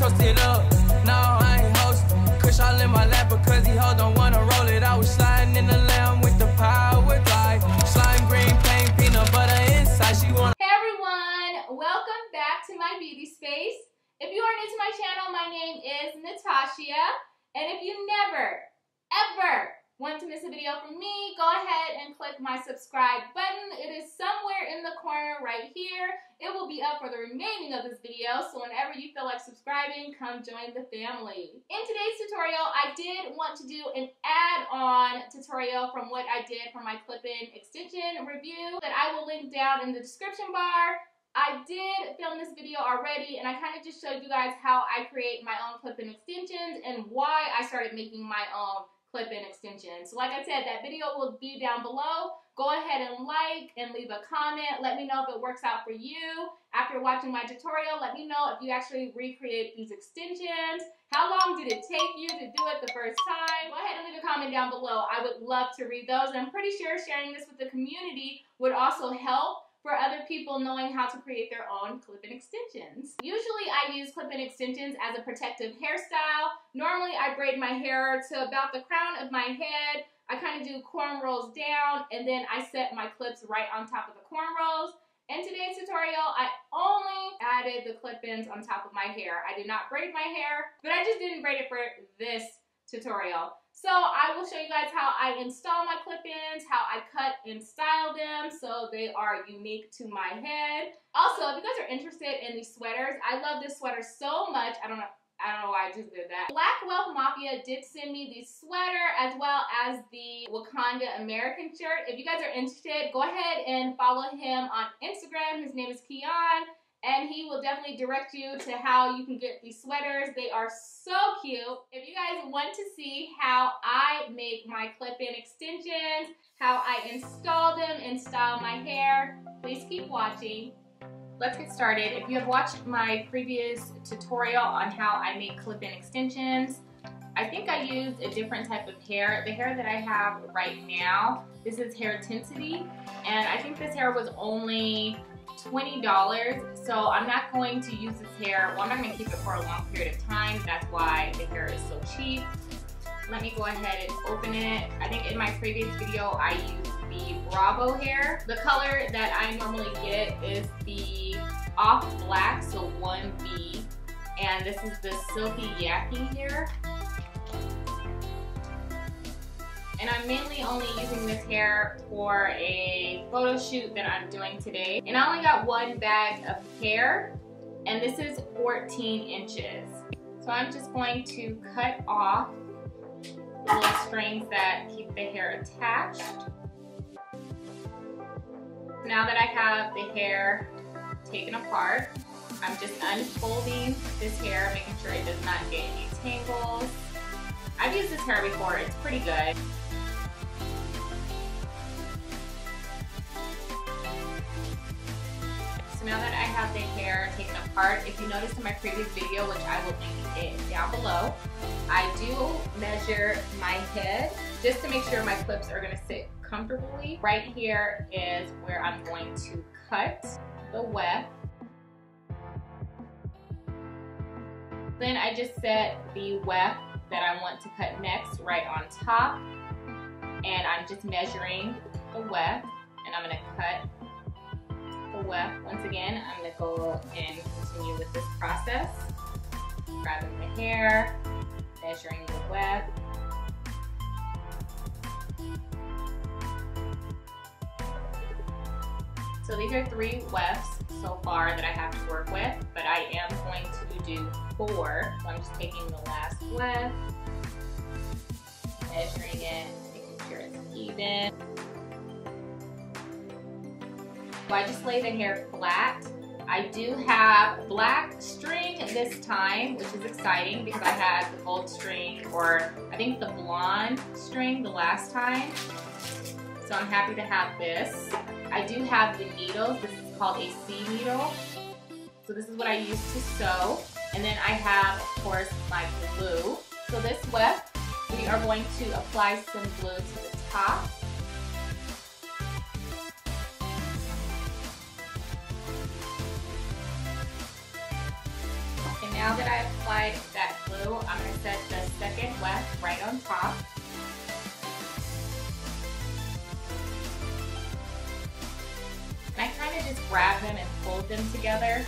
post it up. No, I ain't hosting. Kush all in my lap because he hold don't wanna roll it. I was sliding in the lamb with the power glide. Slime green paint, peanut butter inside. She wanna. Hey everyone, welcome back to my beauty space. If you are new to my channel, my name is Natashia, and if you never, ever want to miss a video from me, go ahead and click my subscribe button. It is somewhere in the corner right here. It will be up for the remaining of this video, so whenever you feel like subscribing, come join the family. In today's tutorial, I did want to do an add-on tutorial from what I did for my clip-in extension review that I will link down in the description bar. I did film this video already, and I kind of just showed you guys how I create my own clip-in extensions and why I started making my own clip-in extensions. So like I said, that video will be down below. Go ahead and like and leave a comment. Let me know if it works out for you. After watching my tutorial, let me know if you actually recreate these extensions. How long did it take you to do it the first time? Go ahead and leave a comment down below. I would love to read those, and I'm pretty sure sharing this with the community would also help for other people knowing how to create their own clip-in extensions. Usually I use clip-in extensions as a protective hairstyle. Normally I braid my hair to about the crown of my head. I kind of do cornrows down, and then I set my clips right on top of the cornrows. In today's tutorial, I only added the clip-ins on top of my hair. I did not braid my hair, but I just didn't braid it for this tutorial. So I will show you guys how I install my clip-ins, how I cut and style them so they are unique to my head. Also, if you guys are interested in these sweaters, I love this sweater so much. I don't know why I just did that. Black Wealth Mafia did send me the sweater as well as the Wakanda American shirt. If you guys are interested, go ahead and follow him on Instagram. His name is Keon, and he will definitely direct you to how you can get these sweaters. They are so cute. If you guys want to see how I make my clip-in extensions, how I install them and style my hair, please keep watching. Let's get started. If you have watched my previous tutorial on how I make clip-in extensions, I think I used a different type of hair. The hair that I have right now, this is Hair Intensity, and I think this hair was only $20, so I'm not going to use this hair. Well, I'm not going to keep it for a long period of time. That's why the hair is so cheap. Let me go ahead and open it. I think in my previous video I used the Bravo hair. The color that I normally get is the off black, so 1B, and this is the Silky Yaki hair. And I'm mainly only using this hair for a photo shoot that I'm doing today. And I only got one bag of hair, and this is 14 inches. So I'm just going to cut off the little strings that keep the hair attached. Now that I have the hair taken apart, I'm just unfolding this hair, making sure it does not get any tangles. I've used this hair before, it's pretty good. So now that I have the hair taken apart, if you noticed in my previous video, which I will link it down below, I do measure my head just to make sure my clips are going to sit comfortably. Right here is where I'm going to cut the weft. Then I just set the weft that I want to cut next right on top, and I'm just measuring the weft, and I'm going to cut the weft. Once again, I'm going to go and continue with this process, grabbing the hair, measuring the weft. So these are 3 wefts so far that I have to work with, but I am going to do 4. So I'm just taking the last weft, measuring it, making sure it's even. So I just lay the hair flat. I do have black string this time, which is exciting because I had the gold string, or I think the blonde string the last time. So I'm happy to have this. I do have the needles. This is called a C needle. So this is what I use to sew. And then I have, of course, my glue. So this weft, we are going to apply some glue to the top. Now that I've applied that glue, I'm going to set the second weft right on top. And I kind of just grab them and fold them together,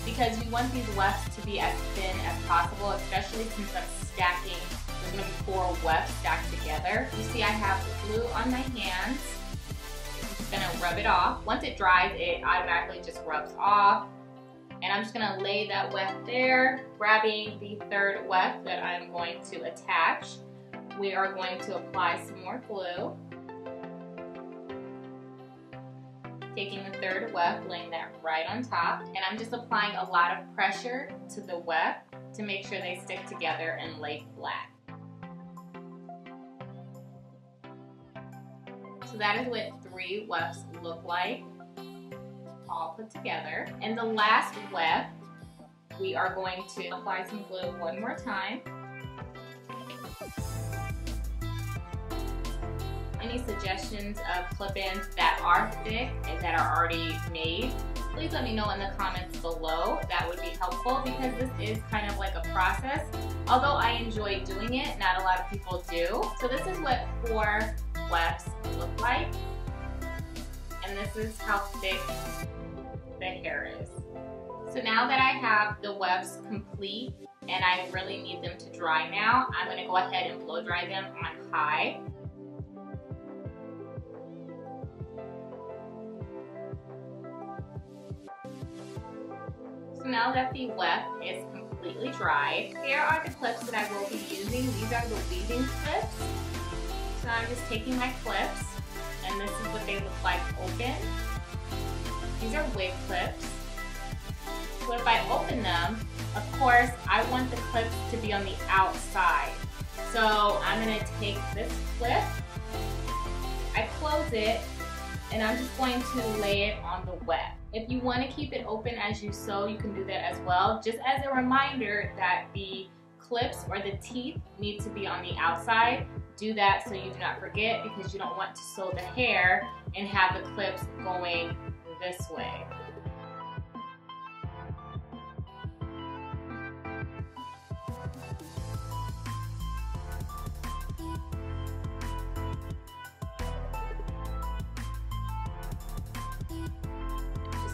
because you want these wefts to be as thin as possible, especially since I'm stacking. There's going to be 4 wefts stacked together. You see I have the glue on my hands. I'm just going to rub it off. Once it dries, it automatically just rubs off. And I'm just going to lay that weft there, grabbing the third weft that I'm going to attach. We are going to apply some more glue. Taking the third weft, laying that right on top, and I'm just applying a lot of pressure to the weft to make sure they stick together and lay flat. So that is what 3 wefts look like, all put together. And the last weft, we are going to apply some glue one more time. Any suggestions of clip-ins that are thick and that are already made, please let me know in the comments below. That would be helpful, because this is kind of like a process. Although I enjoy doing it, not a lot of people do. So this is what 4 wefts look like. And this is how thick the hair is. So now that I have the wefts complete and I really need them to dry now, I'm going to go ahead and blow dry them on high. So now that the weft is completely dry, here are the clips that I will be using. These are the weaving clips. So I'm just taking my clips, and this is what they look like open. These are wig clips. So if I open them, of course, I want the clips to be on the outside. So I'm going to take this clip, I close it, and I'm just going to lay it on the weft. If you want to keep it open as you sew, you can do that as well. Just as a reminder that the clips or the teeth need to be on the outside. Do that so you do not forget, because you don't want to sew the hair and have the clips going this way.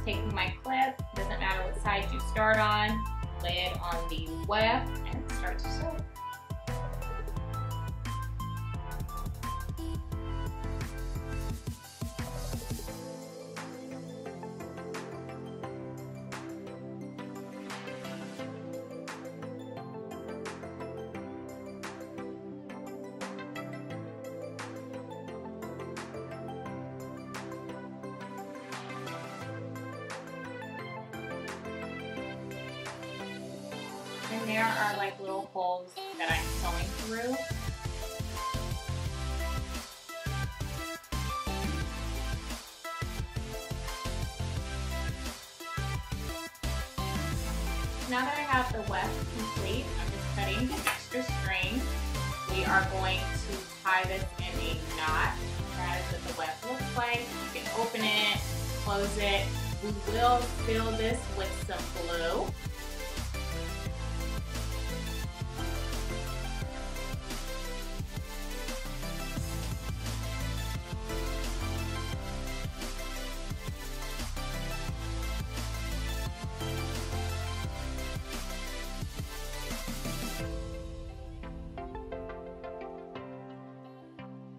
Taking my clip, doesn't matter what side you start on, lay it on the weft and start to sew. And there are like little holes that I'm sewing through. Now that I have the weft complete, I'm just cutting the extra string. We are going to tie this in a knot. That is what the weft looks like. You can open it, close it. We will fill this with some glue.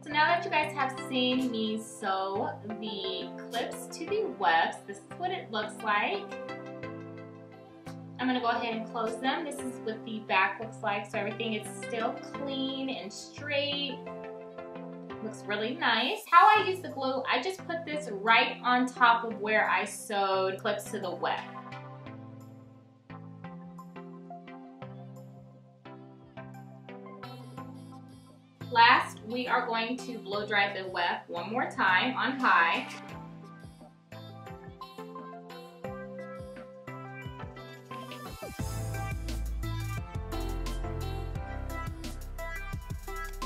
So now that you guys have seen me sew the clips to the wefts, this is what it looks like. I'm going to go ahead and close them. This is what the back looks like, so everything is still clean and straight. Looks really nice. How I use the glue, I just put this right on top of where I sewed clips to the weft. Last, we are going to blow dry the weft one more time on high.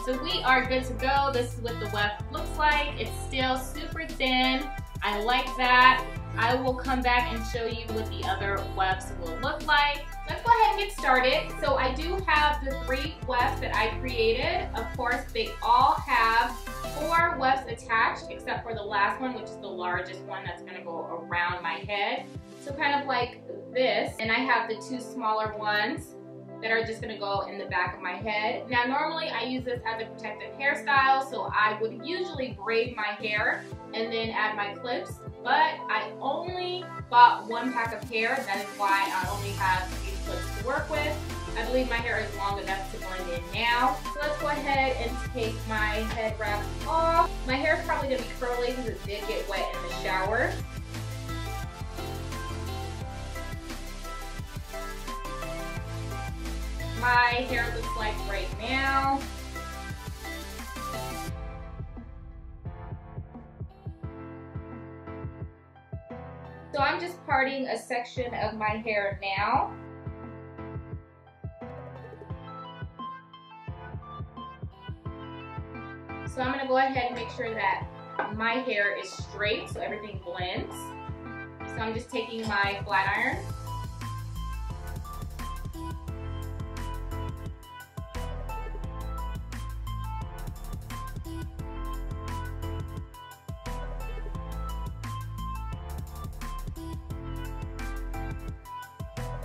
So we are good to go. This is what the weft looks like. It's still super thin. I like that. I will come back and show you what the other wefts will look like. Let's go ahead and get started. So I do have the 3 wefts that I created. Of course, they all have 4 wefts attached, except for the last one, which is the largest one that's gonna go around my head. So kind of like this. And I have the 2 smaller ones that are just gonna go in the back of my head. Now normally I use this as a protective hairstyle, so I would usually braid my hair and then add my clips, but I only bought 1 pack of hair. That is why I only have these clips to work with. I believe my hair is long enough to blend in now. So let's go ahead and take my head wrap off. My hair is probably gonna be curly because it did get wet in the shower. My hair looks like right now. So I'm just parting a section of my hair now. So I'm gonna go ahead and make sure that my hair is straight so everything blends. So I'm just taking my flat iron.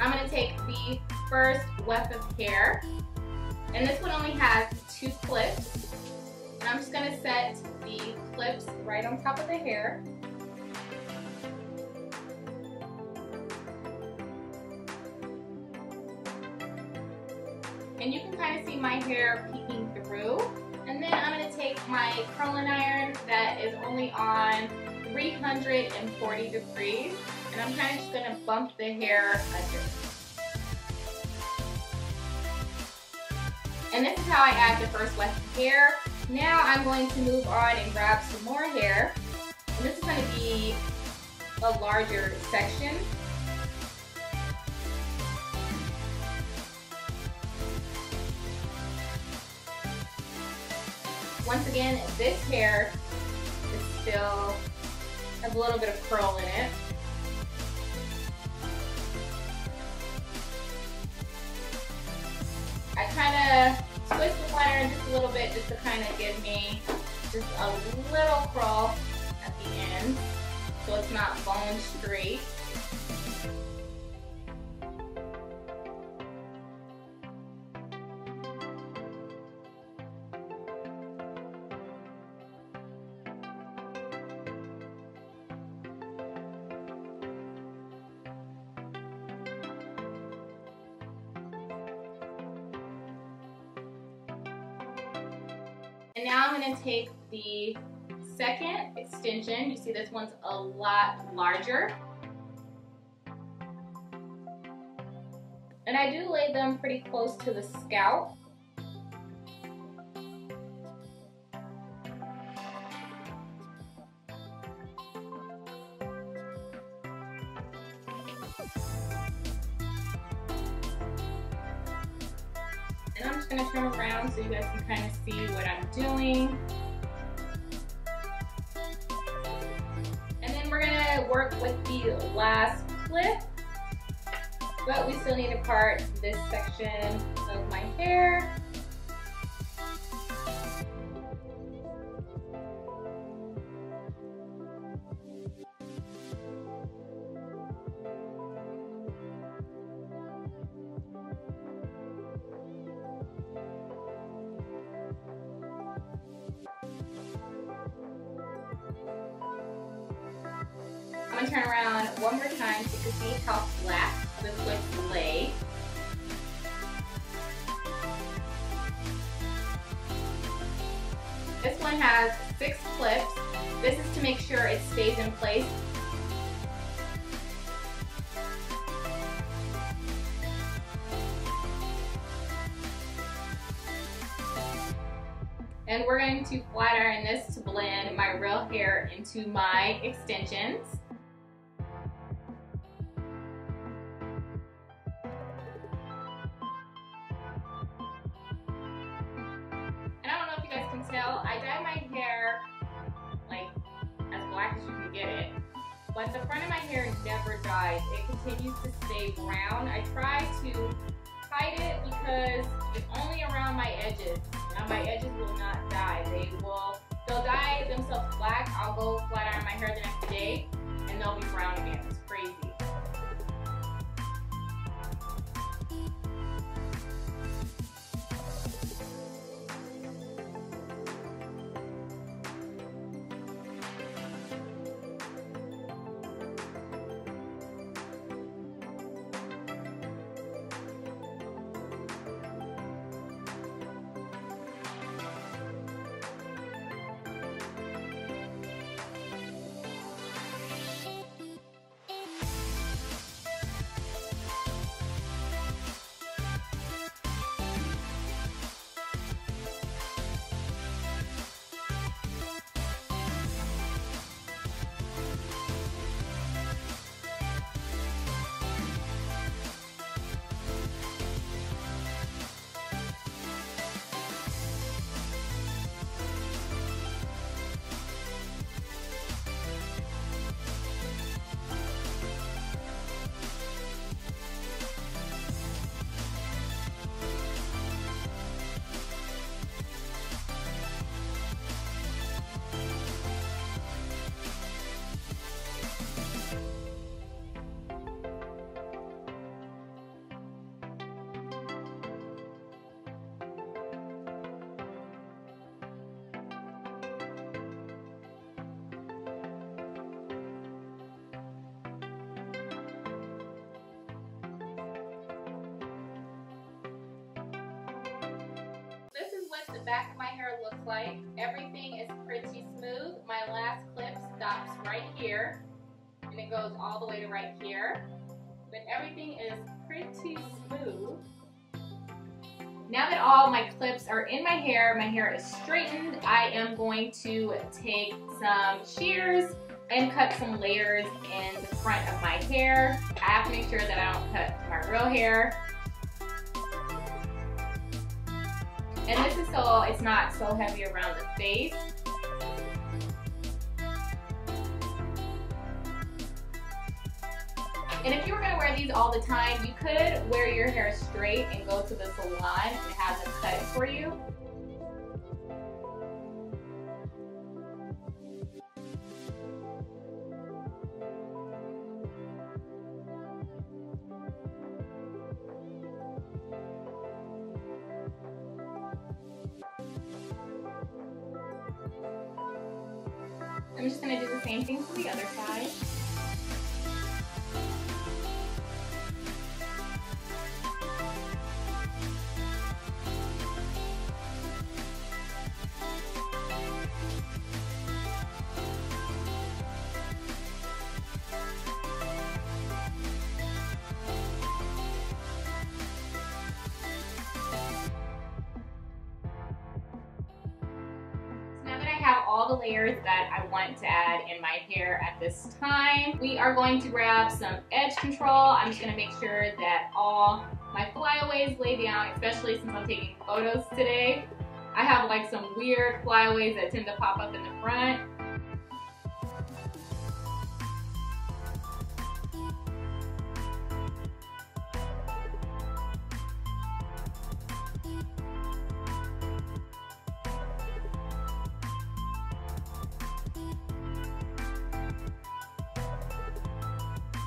I'm going to take the first weft of hair, and this one only has 2 clips, and I'm just going to set the clips right on top of the hair. And you can kind of see my hair peeking through, and then I'm going to take my curling iron that is only on 340 degrees, and I'm kind of just going to bump the hair under. And this is how I add the first weft of hair. Now I'm going to move on and grab some more hair. And this is going to be a larger section. Once again, this hair is still has a little bit of curl in it. I kind of twist the flat iron just a little bit just to kind of give me just a little curl at the end so it's not bone straight. And now I'm going to take the second extension. You see this one's a lot larger. And I do lay them pretty close to the scalp. And I'm just going to turn around so you guys can kind of see what I'm doing. And then we're going to work with the last clip, but we still need to part this section of my hair. I'm going to turn around one more time so you can see how flat the clips lay. This one has 6 clips. This is to make sure it stays in place. And we're going to flat iron this to blend my real hair into my extensions. Tell, I dye my hair like as black as you can get it. but the front of my hair never dies. It continues to stay brown. I try to hide it because it's only around my edges. Now my edges will not die. They'll dye themselves black. I'll go flat iron my hair the next day and they'll be brown again. It's crazy. This is what the back of my hair looks like. Everything is pretty smooth. My last clip stops right here and it goes all the way to right here. But everything is pretty smooth. Now that all my clips are in my hair is straightened, I am going to take some shears and cut some layers in the front of my hair. I have to make sure that I don't cut my real hair. And this is so it's not so heavy around the face. And if you were going to wear these all the time, you could wear your hair straight and go to the salon and have them cut it for you. I'm just going to do the same thing to the other side. Have all the layers that I want to add in my hair at this time. We are going to grab some edge control. I'm just going to make sure that all my flyaways lay down, especially since I'm taking photos today. I have like some weird flyaways that tend to pop up in the front.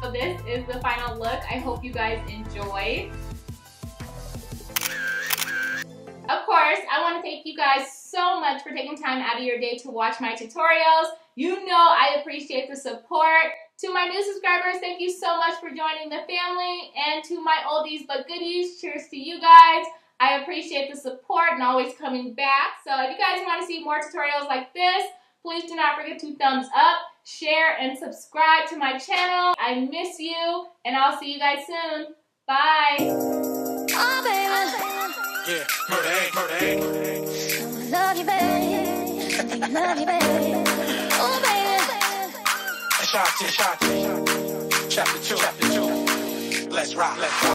So this is the final look. I hope you guys enjoy. Of course, I want to thank you guys so much for taking time out of your day to watch my tutorials. You know I appreciate the support. To my new subscribers, thank you so much for joining the family. And to my oldies but goodies, cheers to you guys. I appreciate the support and always coming back. So if you guys want to see more tutorials like this, please do not forget to thumbs up, share, and subscribe to my channel. I miss you, and I'll see you guys soon. Bye. Oh, baby. Yeah, murder, I love you, baby. I think I love you, baby. Oh, baby. Chapter 2. Let's rock.